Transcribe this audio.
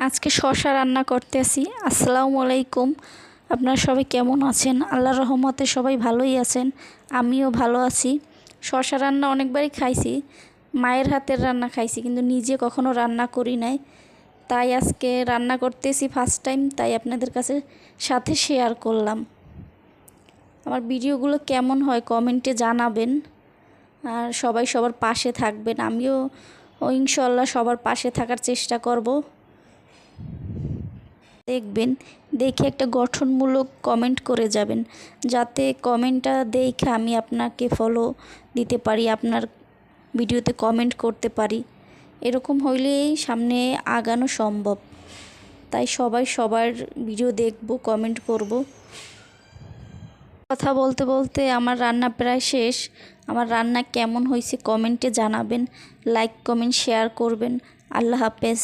আজকে শসা রান্না করতেছি। আসসালামু আলাইকুম। আপনারা সবাই কেমন আছেন? আল্লাহর রহমতে সবাই ভালোই আছেন, আমিও ভালো আছি। শসা রান্না অনেকবারই খাইছি, মায়ের হাতের রান্না খাইছি, কিন্তু নিজে কখনো রান্না করি নাই। তাই আজকে রান্না করতেছি ফার্স্ট টাইম, তাই আপনাদের কাছে সাথে শেয়ার করলাম। আমার ভিডিওগুলো কেমন হয় কমেন্টে জানাবেন, আর সবাই সবার পাশে থাকবেন। আমিও ইনশাল্লাহ সবার পাশে থাকার চেষ্টা করব। দেখবেন, দেখে একটা গঠনমূলক কমেন্ট করে যাবেন, যাতে কমেন্টটা দেখে আমি আপনাকে ফলো দিতে পারি, আপনার ভিডিওতে কমেন্ট করতে পারি। এরকম হইলেই সামনে আগানো সম্ভব। তাই সবাই সবার ভিডিও দেখব, কমেন্ট করব। কথা বলতে বলতে আমার রান্না প্রায় শেষ। আমার রান্না কেমন হয়েছে কমেন্টে জানাবেন, লাইক কমেন্ট শেয়ার করবেন। আল্লাহ হাফেজ।